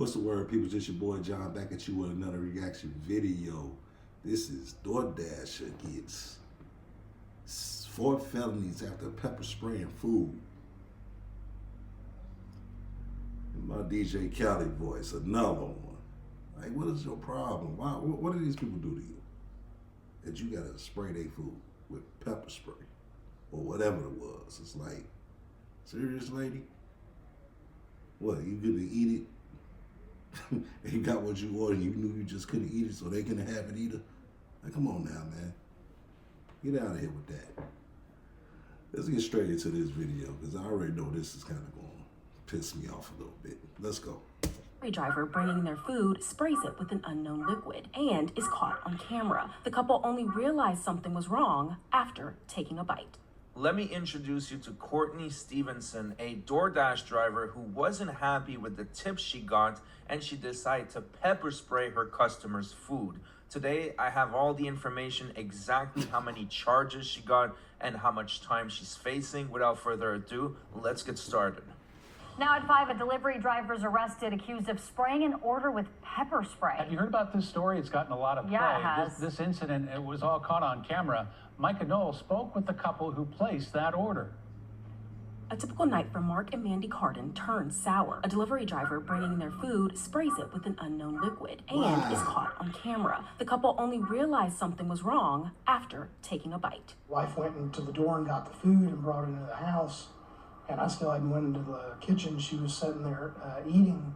What's the word, people? Just your boy John back at you with another reaction video. This is DoorDasher gets 4 felonies after pepper spraying food. In my DJ Khaled voice, another one. Like, what is your problem? Why? What do these people do to you? That you gotta spray their food with pepper spray or whatever it was. It's like, serious, lady? What, you gonna eat it? And you got what you ordered, you knew you just couldn't eat it, so they couldn't have it either. Like, come on now, man. Get out of here with that. Let's get straight into this video, because I already know this is kind of going to piss me off a little bit. Let's go. A driver bringing their food sprays it with an unknown liquid and is caught on camera. The couple only realized something was wrong after taking a bite. Let me introduce you to Courtney Stevenson, a DoorDash driver who wasn't happy with the tips she got, and she decided to pepper spray her customers' food. Today, I have all the information, exactly how many charges she got and how much time she's facing. Without further ado, let's get started. Now at 5, a delivery driver is arrested accused of spraying an order with pepper spray. Have you heard about this story? It's gotten a lot of play. Yeah, it has. This incident, it was all caught on camera. Micah Knoll spoke with the couple who placed that order. A typical night for Mark and Mandy Cardin turns sour. A delivery driver bringing their food sprays it with an unknown liquid and is caught on camera. The couple only realized something was wrong after taking a bite. Wife went into the door and got the food and brought it into the house. And I still hadn't went into the kitchen. She was sitting there eating,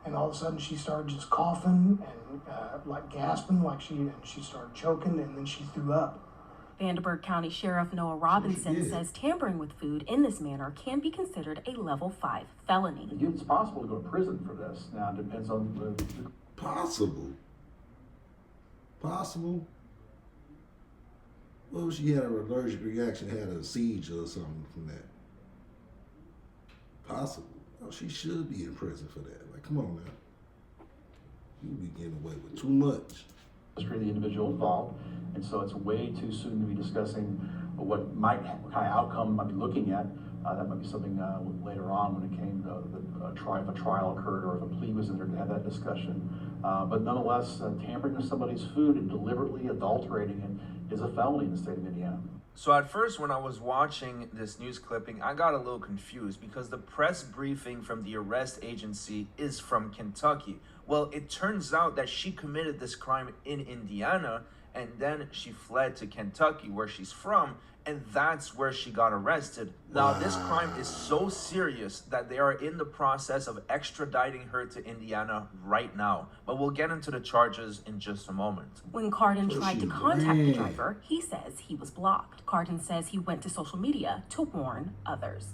and all of a sudden she started just coughing and like gasping, like she started choking, and then she threw up. Vanderburgh County Sheriff Noah Robinson says tampering with food in this manner can be considered a level 5 felony. It's possible to go to prison for this. Now it depends on the... Possible? Well, she had an allergic reaction, had a seizure or something from that. Possible. Oh, she should be in prison for that. Like, come on now. You be getting away with too much. History of the individual involved, and so it's way too soon to be discussing what kind of outcome might be looking at. That might be something later on when it came to if a trial occurred or if a plea was in there to have that discussion. But nonetheless, tampering with somebody's food and deliberately adulterating it is a felony in the state of Indiana. So at first, when I was watching this news clipping, I got a little confused because the press briefing from the arrest agency is from Kentucky. Well, it turns out that she committed this crime in Indiana, and then she fled to Kentucky, where she's from, and that's where she got arrested. Now, this crime is so serious that they are in the process of extraditing her to Indiana right now. But we'll get into the charges in just a moment. When Cardin tried to contact the driver, he says he was blocked. Cardin says he went to social media to warn others.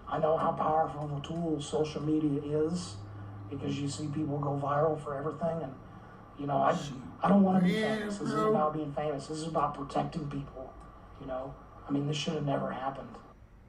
I know how powerful of a tool social media is, because you see people go viral for everything, and you know, I don't want to be famous. This isn't about being famous. This is about protecting people, you know. I mean, this should have never happened.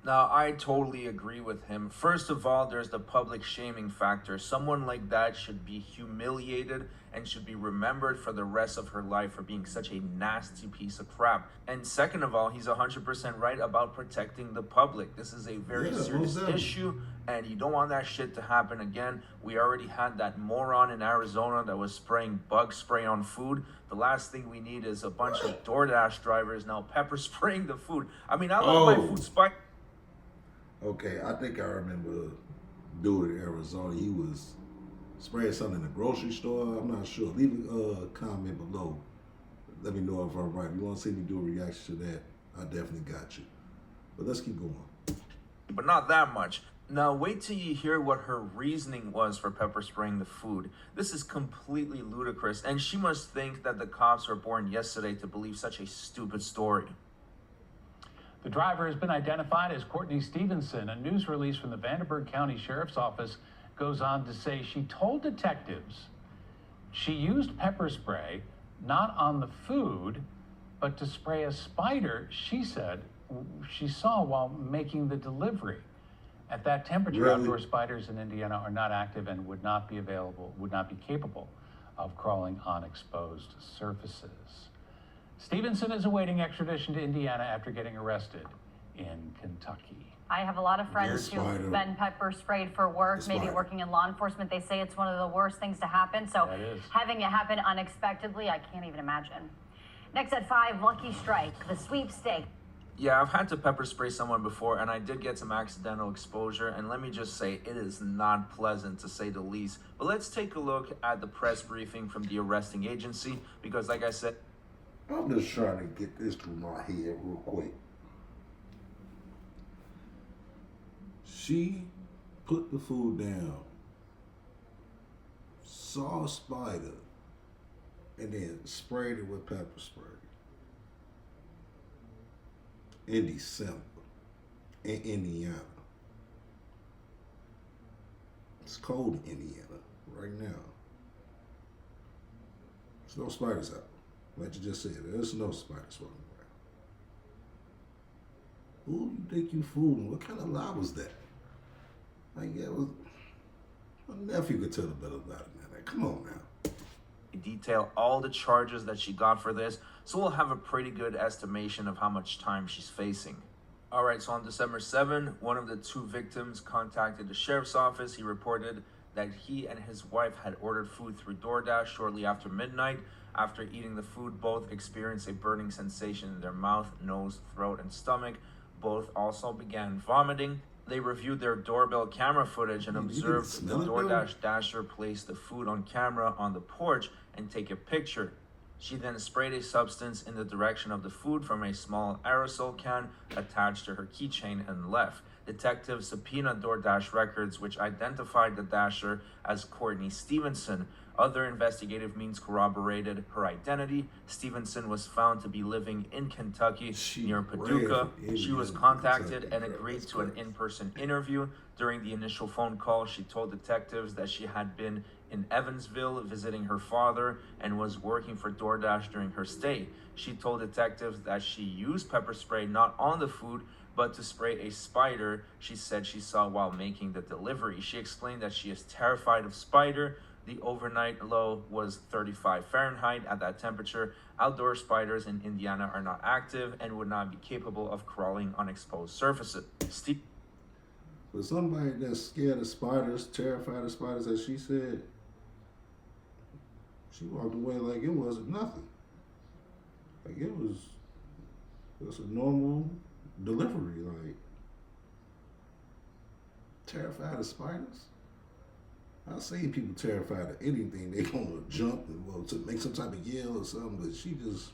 Now, I totally agree with him. First of all, there's the public shaming factor. Someone like that should be humiliated and should be remembered for the rest of her life for being such a nasty piece of crap. And second of all, he's 100% right about protecting the public. This is a very serious issue, and you don't want that shit to happen again. We already had that moron in Arizona that was spraying bug spray on food. The last thing we need is a bunch of DoorDash drivers now pepper spraying the food. I mean, I love my food spike. Okay, I think I remember a dude in Arizona. He was spraying something in the grocery store. I'm not sure. Leave a comment below. Let me know if I'm right. If you want to see me do a reaction to that, I definitely got you. But let's keep going. But not that much. Now, wait till you hear what her reasoning was for pepper spraying the food. This is completely ludicrous, and she must think that the cops were born yesterday to believe such a stupid story. The driver has been identified as Courtney Stevenson. A news release from the Vanderburgh County Sheriff's Office goes on to say she told detectives she used pepper spray not on the food, but to spray a spider she said she saw while making the delivery. At that temperature, outdoor spiders in Indiana are not active and would not be capable of crawling on exposed surfaces. Stevenson is awaiting extradition to Indiana after getting arrested in Kentucky. I have a lot of friends Yeah, who've been pepper sprayed for work, maybe working in law enforcement. They say it's one of the worst things to happen. So having it happen unexpectedly, I can't even imagine. Next at 5, Lucky Strike, the sweepstake. Yeah, I've had to pepper spray someone before, and I did get some accidental exposure, and let me just say, it is not pleasant to say the least. But let's take a look at the press briefing from the arresting agency, because like I said, I'm just trying to get this through my head real quick. She put the food down, saw a spider, and then sprayed it with pepper spray. In December, in Indiana. It's cold in Indiana right now. There's no spiders out. Like you just said, there's no spiders walking around. Who you think you fooling? What kind of lie was that? Like, yeah, my nephew could tell a better about it, man. Like, come on now. detail all the charges that she got for this, so we'll have a pretty good estimation of how much time she's facing. All right, so on December 7, one of the 2 victims contacted the sheriff's office. He reported that he and his wife had ordered food through DoorDash shortly after midnight. After eating the food, both experienced a burning sensation in their mouth, nose, throat, and stomach. Both also began vomiting. They reviewed their doorbell camera footage and observed the DoorDash dasher place the food on camera on the porch and take a picture. She then sprayed a substance in the direction of the food from a small aerosol can attached to her keychain and left. Detectives subpoenaed DoorDash records, which identified the dasher as Courtney Stevenson. Other investigative means corroborated her identity. Stevenson was found to be living in Kentucky near Paducah. She was contacted and agreed to an in-person interview. During the initial phone call, she told detectives that she had been in Evansville visiting her father and was working for DoorDash during her stay. She told detectives that she used pepper spray not on the food, but to spray a spider she said she saw while making the delivery. She explained that she is terrified of spider. The overnight low was 35 Fahrenheit. At that temperature, outdoor spiders in Indiana are not active and would not be capable of crawling on exposed surfaces. For somebody that's scared of spiders, terrified of spiders, as she said, she walked away like it wasn't nothing. Like it was just a normal delivery. Like, terrified of spiders? I've seen people terrified of anything. They gonna jump and well to make some type of yell or something, but she just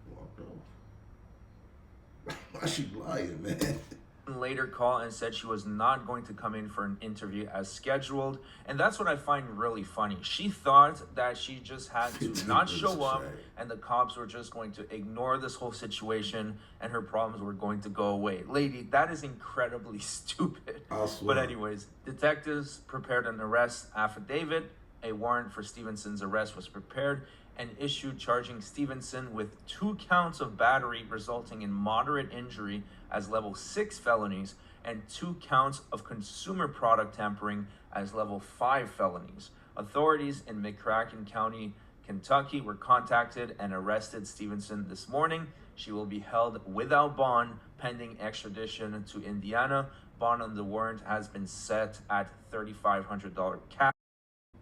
walked off. Why she lying, man? Later called and said she was not going to come in for an interview as scheduled, and that's what I find really funny. She thought that she just had to not show up and the cops were just going to ignore this whole situation and her problems were going to go away. Lady, that is incredibly stupid. But anyways, detectives prepared an arrest affidavit. A warrant for Stevenson's arrest was prepared and issued, charging Stevenson with 2 counts of battery resulting in moderate injury as level 6 felonies and 2 counts of consumer product tampering as level 5 felonies. Authorities in McCracken County, Kentucky were contacted and arrested Stevenson this morning. She will be held without bond pending extradition to Indiana. Bond on the warrant has been set at $3,500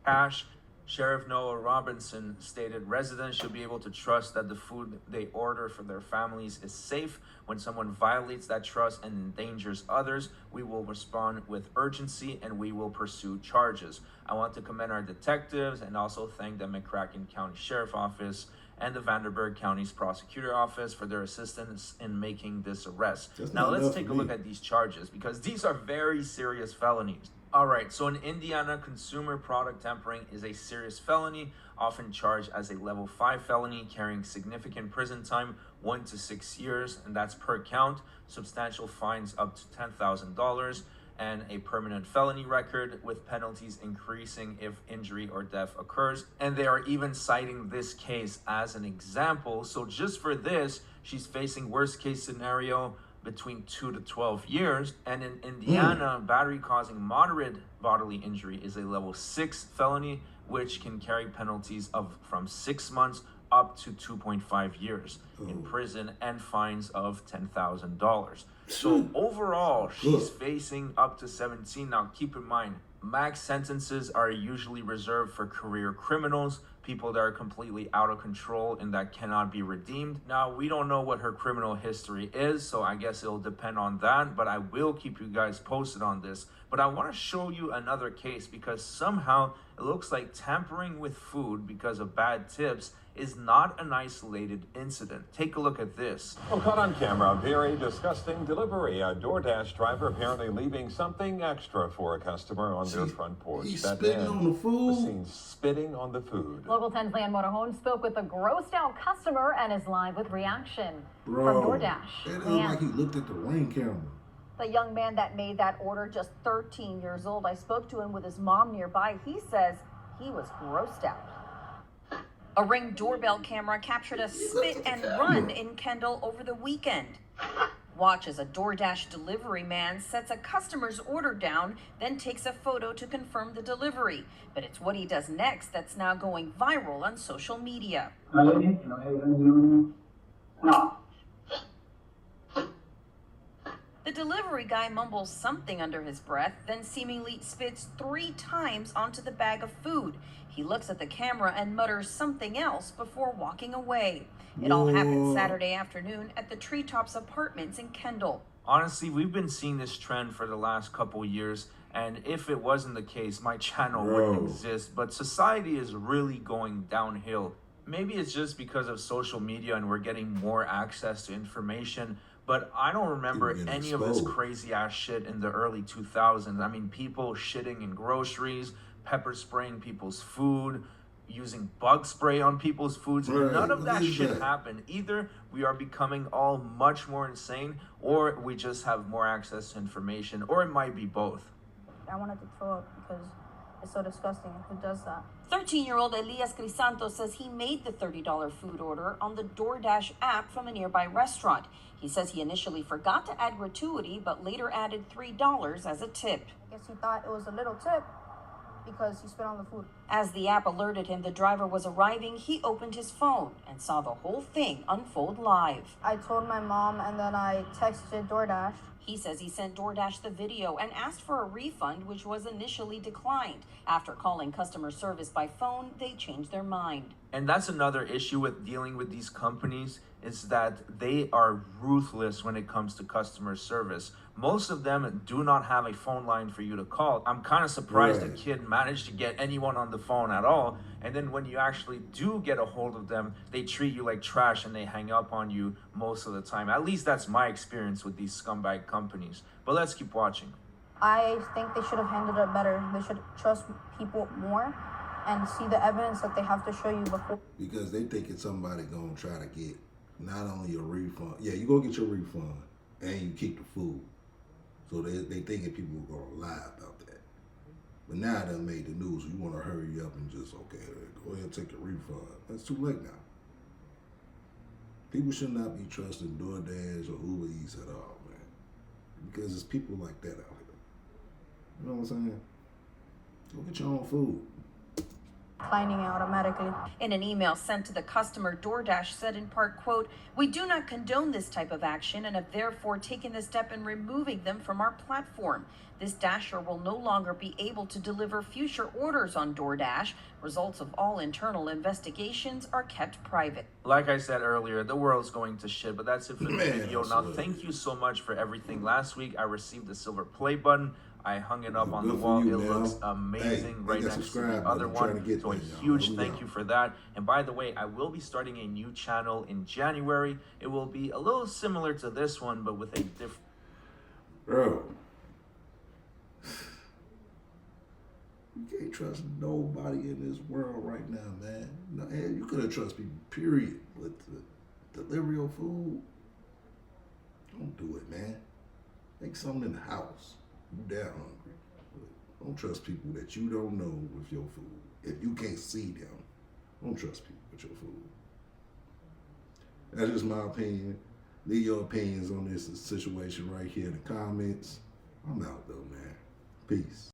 cash. Sheriff Noah Robinson stated residents should be able to trust that the food they order for their families is safe. When someone violates that trust and endangers others, we will respond with urgency and we will pursue charges. I want to commend our detectives and also thank the McCracken County Sheriff Office and the Vanderburgh County's Prosecutor Office for their assistance in making this arrest. Now let's take a look at these charges because these are very serious felonies. All right, so in Indiana, consumer product tampering is a serious felony, often charged as a level 5 felony, carrying significant prison time, 1 to 6 years, and that's per count, substantial fines up to $10,000, and a permanent felony record with penalties increasing if injury or death occurs. And they are even citing this case as an example. So just for this, she's facing worst case scenario between 2 to 12 years. And in Indiana, battery causing moderate bodily injury is a level 6 felony, which can carry penalties of from 6 months up to 2.5 years in prison and fines of $10,000. So overall, she's facing up to 17. Now, keep in mind, max sentences are usually reserved for career criminals, people that are completely out of control and that cannot be redeemed. Now, we don't know what her criminal history is, so I guess it'll depend on that, but I will keep you guys posted on this. But I want to show you another case because somehow it looks like tampering with food because of bad tips is not an isolated incident. Take a look at this. Well, caught on camera, a very disgusting delivery. A DoorDash driver apparently leaving something extra for a customer on their front porch. He's That spitting man on the food. was seen spitting on the food. Local 10's Leon Motorhome spoke with a grossed out customer and is live with reaction from DoorDash. It looked like he looked at the ring camera. The young man that made that order, just 13 years old, I spoke to him with his mom nearby. He says he was grossed out. A Ring doorbell camera captured a spit and run in Kendall over the weekend. Watch as a DoorDash delivery man sets a customer's order down, then takes a photo to confirm the delivery. But it's what he does next that's now going viral on social media. The delivery guy mumbles something under his breath, then seemingly spits 3 times onto the bag of food. He looks at the camera and mutters something else before walking away. It all happened Saturday afternoon at the Treetops Apartments in Kendall. Honestly, we've been seeing this trend for the last couple years, and if it wasn't the case, my channel wouldn't exist. But society is really going downhill. Maybe it's just because of social media and we're getting more access to information, but I don't remember any of this crazy ass shit in the early 2000s. I mean, people shitting in groceries, pepper spraying people's food, using bug spray on people's foods. None of that shit happened. Either we are becoming all much more insane, or we just have more access to information, or it might be both. I wanted to throw up because it's so disgusting. Who does that? 13-year-old Elias Crisanto says he made the $30 food order on the DoorDash app from a nearby restaurant. He says he initially forgot to add gratuity, but later added $3 as a tip. I guess he thought it was a little tip because he spit on the food. As the app alerted him the driver was arriving, he opened his phone and saw the whole thing unfold live. I told my mom and then I texted DoorDash. He says he sent DoorDash the video and asked for a refund, which was initially declined. After calling customer service by phone, they changed their mind. And that's another issue with dealing with these companies, is that they are ruthless when it comes to customer service. Most of them do not have a phone line for you to call. I'm kind of surprised a kid managed to get anyone on the phone at all. And then when you actually do get a hold of them, they treat you like trash and they hang up on you most of the time. At least that's my experience with these scumbag companies. But let's keep watching. I think they should have handled it better. They should trust people more and see the evidence that they have to show you before. Because they thinking somebody gonna try to get not only a refund. Yeah, you go get your refund and you keep the food. So they thinking people are gonna lie about that. But now they made the news. So you want to hurry up and just, okay, go ahead and take a refund. That's too late now. People should not be trusting DoorDash or Uber Eats at all, man. Because it's people like that out here. You know what I'm saying? Go get your own food. Declining automatically. In an email sent to the customer, DoorDash said in part, quote, "We do not condone this type of action and have therefore taken the step in removing them from our platform. This dasher will no longer be able to deliver future orders on DoorDash. Results of all internal investigations are kept private." Like I said earlier, the world's going to shit, but that's it for the video. Now, thank you so much for everything. Last week, I received the silver play button. I hung it up on the wall. It looks amazing right next to the other one. So a huge thank you for that. And by the way, I will be starting a new channel in January. It will be a little similar to this one, but with a different... Bro. You can't trust nobody in this world right now, man. No, you couldn't trust people, period. But the delivery of food, don't do it, man. Make something in the house. You that hungry. Don't trust people that you don't know with your food. If you can't see them, don't trust people with your food. That's just my opinion. Leave your opinions on this situation right here in the comments. I'm out though, man. Peace.